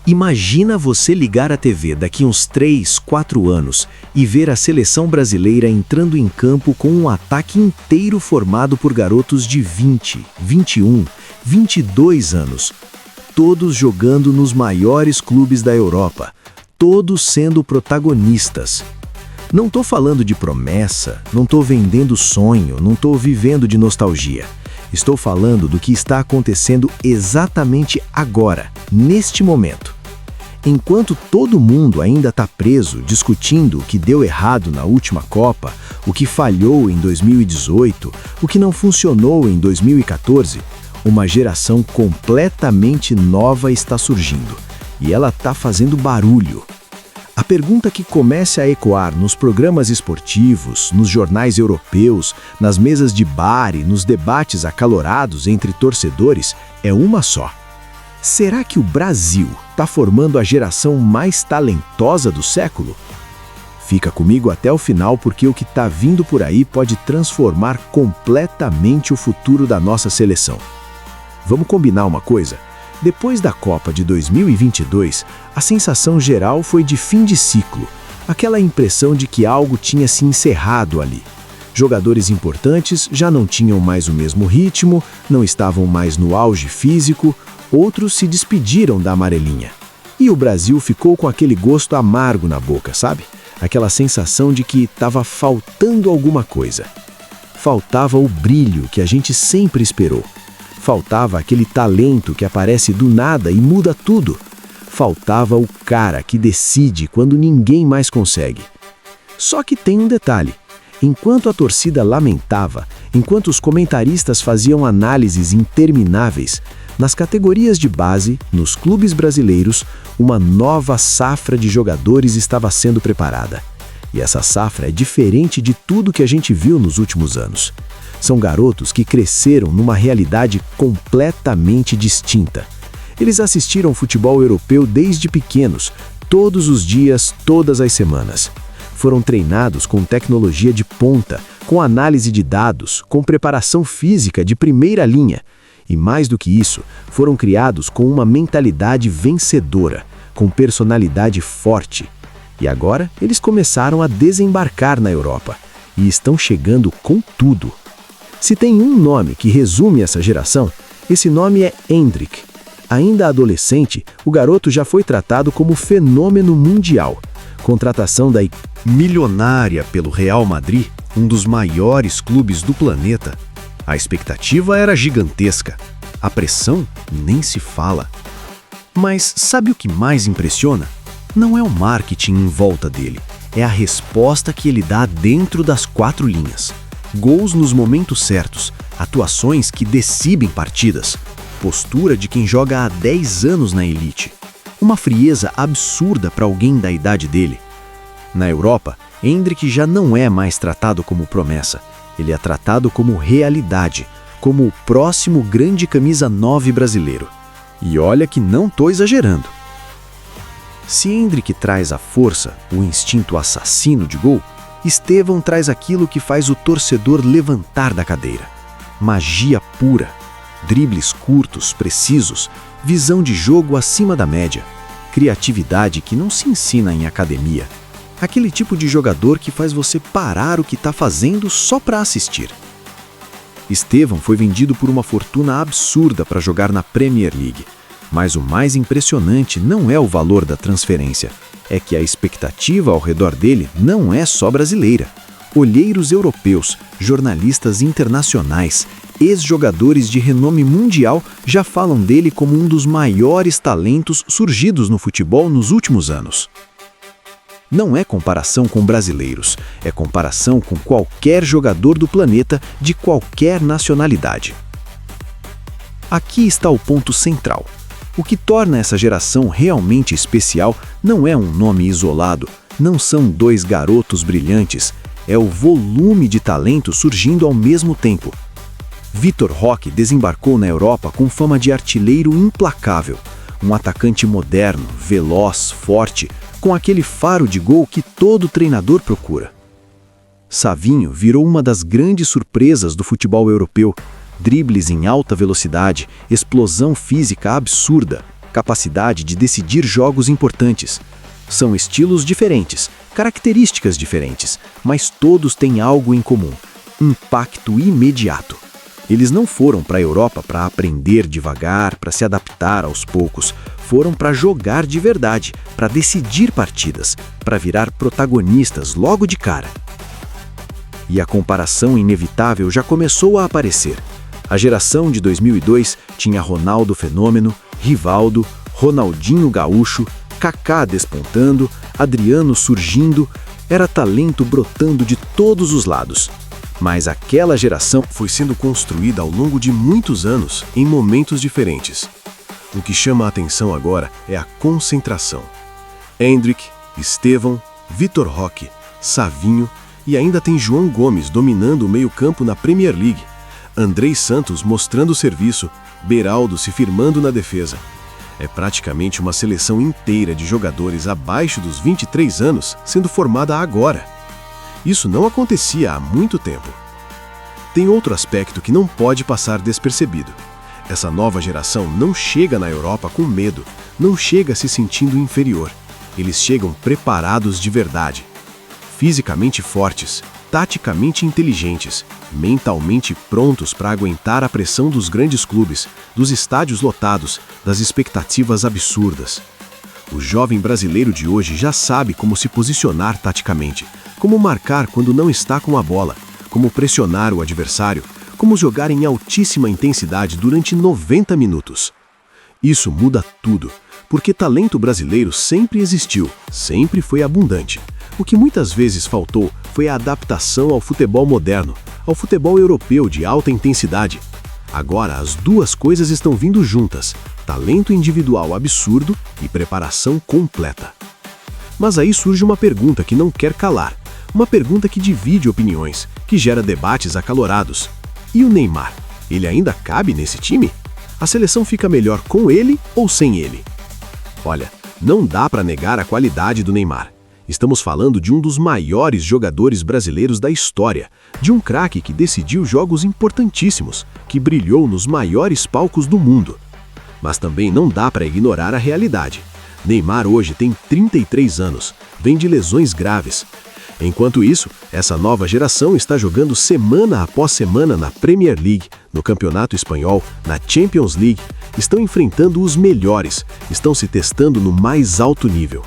Imagina você ligar a TV daqui uns 3, 4 anos e ver a seleção brasileira entrando em campo com um ataque inteiro formado por garotos de 20, 21, 22 anos, todos jogando nos maiores clubes da Europa, todos sendo protagonistas. Não estou falando de promessa, não estou vendendo sonho, não estou vivendo de nostalgia. Estou falando do que está acontecendo exatamente agora, neste momento. Enquanto todo mundo ainda está preso discutindo o que deu errado na última Copa, o que falhou em 2018, o que não funcionou em 2014, uma geração completamente nova está surgindo e ela está fazendo barulho. A pergunta que começa a ecoar nos programas esportivos, nos jornais europeus, nas mesas de bar e nos debates acalorados entre torcedores é uma só. Será que o Brasil está formando a geração mais talentosa do século? Fica comigo até o final porque o que está vindo por aí pode transformar completamente o futuro da nossa seleção. Vamos combinar uma coisa? Depois da Copa de 2022, a sensação geral foi de fim de ciclo, aquela impressão de que algo tinha se encerrado ali. Jogadores importantes já não tinham mais o mesmo ritmo, não estavam mais no auge físico, outros se despediram da amarelinha. E o Brasil ficou com aquele gosto amargo na boca, sabe? Aquela sensação de que estava faltando alguma coisa. Faltava o brilho que a gente sempre esperou. Faltava aquele talento que aparece do nada e muda tudo. Faltava o cara que decide quando ninguém mais consegue. Só que tem um detalhe. Enquanto a torcida lamentava, enquanto os comentaristas faziam análises intermináveis, nas categorias de base, nos clubes brasileiros, uma nova safra de jogadores estava sendo preparada. E essa safra é diferente de tudo que a gente viu nos últimos anos. São garotos que cresceram numa realidade completamente distinta. Eles assistiram futebol europeu desde pequenos, todos os dias, todas as semanas. Foram treinados com tecnologia de ponta, com análise de dados, com preparação física de primeira linha. E mais do que isso, foram criados com uma mentalidade vencedora, com personalidade forte. E agora eles começaram a desembarcar na Europa e estão chegando com tudo. Se tem um nome que resume essa geração, esse nome é Endrick. Ainda adolescente, o garoto já foi tratado como fenômeno mundial. Contratação da milionária pelo Real Madrid, um dos maiores clubes do planeta. A expectativa era gigantesca. A pressão nem se fala. Mas sabe o que mais impressiona? Não é o marketing em volta dele, é a resposta que ele dá dentro das 4 linhas. Gols nos momentos certos, atuações que decidem partidas, postura de quem joga há 10 anos na elite. Uma frieza absurda para alguém da idade dele. Na Europa, Endrick já não é mais tratado como promessa, ele é tratado como realidade, como o próximo grande camisa 9 brasileiro. E olha que não estou exagerando. Se Endrick traz a força, o instinto assassino de gol, Estevão traz aquilo que faz o torcedor levantar da cadeira. Magia pura, dribles curtos, precisos, visão de jogo acima da média, criatividade que não se ensina em academia. Aquele tipo de jogador que faz você parar o que está fazendo só para assistir. Estevão foi vendido por uma fortuna absurda para jogar na Premier League. Mas o mais impressionante não é o valor da transferência, é que a expectativa ao redor dele não é só brasileira. Olheiros europeus, jornalistas internacionais, ex-jogadores de renome mundial já falam dele como um dos maiores talentos surgidos no futebol nos últimos anos. Não é comparação com brasileiros, é comparação com qualquer jogador do planeta de qualquer nacionalidade. Aqui está o ponto central. O que torna essa geração realmente especial não é um nome isolado, não são 2 garotos brilhantes, é o volume de talento surgindo ao mesmo tempo. Vitor Roque desembarcou na Europa com fama de artilheiro implacável, um atacante moderno, veloz, forte, com aquele faro de gol que todo treinador procura. Savinho virou uma das grandes surpresas do futebol europeu. Dribles em alta velocidade, explosão física absurda, capacidade de decidir jogos importantes. São estilos diferentes, características diferentes, mas todos têm algo em comum: impacto imediato. Eles não foram para a Europa para aprender devagar, para se adaptar aos poucos. Foram para jogar de verdade, para decidir partidas, para virar protagonistas logo de cara. E a comparação inevitável já começou a aparecer. A geração de 2002 tinha Ronaldo Fenômeno, Rivaldo, Ronaldinho Gaúcho, Kaká despontando, Adriano surgindo. Era talento brotando de todos os lados. Mas aquela geração foi sendo construída ao longo de muitos anos, em momentos diferentes. O que chama a atenção agora é a concentração. Endrick, Estevão, Vitor Roque, Savinho e ainda tem João Gomes dominando o meio-campo na Premier League, Andrei Santos mostrando serviço, Beraldo se firmando na defesa. É praticamente uma seleção inteira de jogadores abaixo dos 23 anos sendo formada agora. Isso não acontecia há muito tempo. Tem outro aspecto que não pode passar despercebido. Essa nova geração não chega na Europa com medo, não chega se sentindo inferior. Eles chegam preparados de verdade. Fisicamente fortes, taticamente inteligentes, mentalmente prontos para aguentar a pressão dos grandes clubes, dos estádios lotados, das expectativas absurdas. O jovem brasileiro de hoje já sabe como se posicionar taticamente, como marcar quando não está com a bola, como pressionar o adversário, como jogar em altíssima intensidade durante 90 minutos. Isso muda tudo, porque talento brasileiro sempre existiu, sempre foi abundante. O que muitas vezes faltou foi a adaptação ao futebol moderno, ao futebol europeu de alta intensidade. Agora as duas coisas estão vindo juntas: talento individual absurdo e preparação completa. Mas aí surge uma pergunta que não quer calar, uma pergunta que divide opiniões, que gera debates acalorados. E o Neymar? Ele ainda cabe nesse time? A seleção fica melhor com ele ou sem ele? Olha, não dá para negar a qualidade do Neymar. Estamos falando de um dos maiores jogadores brasileiros da história, de um craque que decidiu jogos importantíssimos, que brilhou nos maiores palcos do mundo. Mas também não dá para ignorar a realidade. Neymar hoje tem 33 anos, vem de lesões graves. Enquanto isso, essa nova geração está jogando semana após semana na Premier League, no Campeonato Espanhol, na Champions League, estão enfrentando os melhores, estão se testando no mais alto nível.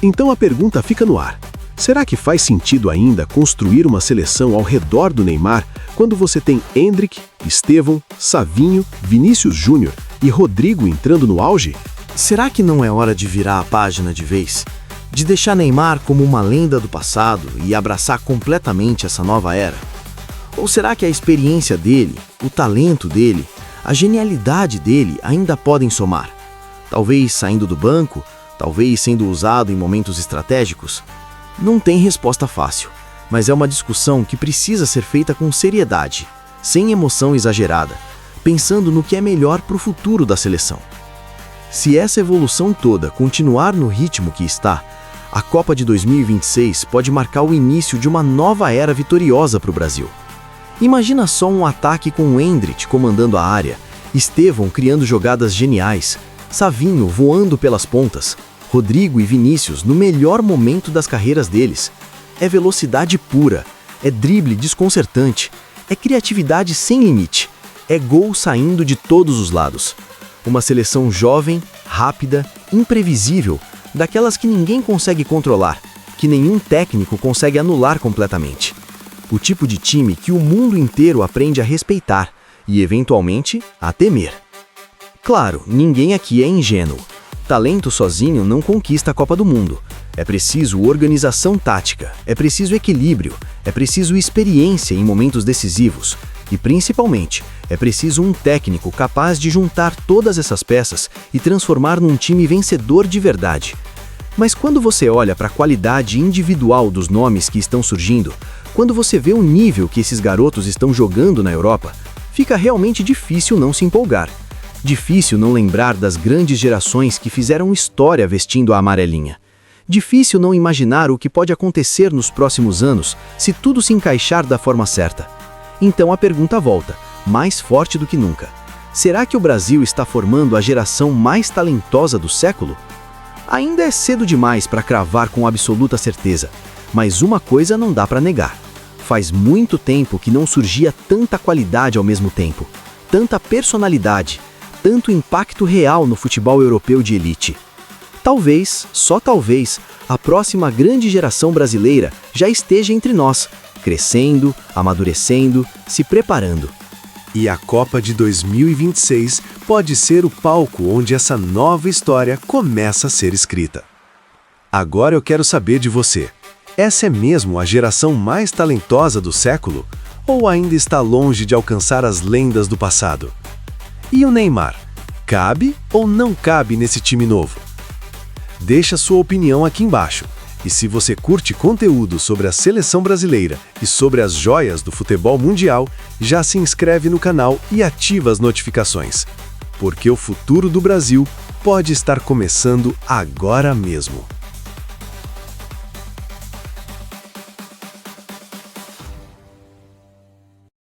Então a pergunta fica no ar: será que faz sentido ainda construir uma seleção ao redor do Neymar quando você tem Endrick, Estevão, Savinho, Vinícius Júnior e Rodrigo entrando no auge? Será que não é hora de virar a página de vez? De deixar Neymar como uma lenda do passado e abraçar completamente essa nova era? Ou será que a experiência dele, o talento dele, a genialidade dele ainda podem somar? Talvez saindo do banco, talvez sendo usado em momentos estratégicos? Não tem resposta fácil, mas é uma discussão que precisa ser feita com seriedade, sem emoção exagerada, pensando no que é melhor para o futuro da seleção. Se essa evolução toda continuar no ritmo que está, a Copa de 2026 pode marcar o início de uma nova era vitoriosa para o Brasil. Imagina só um ataque com o Endrick comandando a área, Estevão criando jogadas geniais, Savinho voando pelas pontas, Rodrigo e Vinícius no melhor momento das carreiras deles. É velocidade pura, é drible desconcertante, é criatividade sem limite, é gol saindo de todos os lados. Uma seleção jovem, rápida, imprevisível, daquelas que ninguém consegue controlar, que nenhum técnico consegue anular completamente. O tipo de time que o mundo inteiro aprende a respeitar e, eventualmente, a temer. Claro, ninguém aqui é ingênuo. Talento sozinho não conquista a Copa do Mundo. É preciso organização tática, é preciso equilíbrio, é preciso experiência em momentos decisivos. E, principalmente, é preciso um técnico capaz de juntar todas essas peças e transformar num time vencedor de verdade. Mas quando você olha para a qualidade individual dos nomes que estão surgindo, quando você vê o nível que esses garotos estão jogando na Europa, fica realmente difícil não se empolgar. Difícil não lembrar das grandes gerações que fizeram história vestindo a amarelinha. Difícil não imaginar o que pode acontecer nos próximos anos se tudo se encaixar da forma certa. Então a pergunta volta, mais forte do que nunca. Será que o Brasil está formando a geração mais talentosa do século? Ainda é cedo demais para cravar com absoluta certeza, mas uma coisa não dá para negar. Faz muito tempo que não surgia tanta qualidade ao mesmo tempo, tanta personalidade, tanto impacto real no futebol europeu de elite. Talvez, só talvez, a próxima grande geração brasileira já esteja entre nós, crescendo, amadurecendo, se preparando. E a Copa de 2026 pode ser o palco onde essa nova história começa a ser escrita. Agora eu quero saber de você. Essa é mesmo a geração mais talentosa do século? Ou ainda está longe de alcançar as lendas do passado? E o Neymar? Cabe ou não cabe nesse time novo? Deixa sua opinião aqui embaixo. E se você curte conteúdo sobre a seleção brasileira e sobre as joias do futebol mundial, já se inscreve no canal e ativa as notificações. Porque o futuro do Brasil pode estar começando agora mesmo.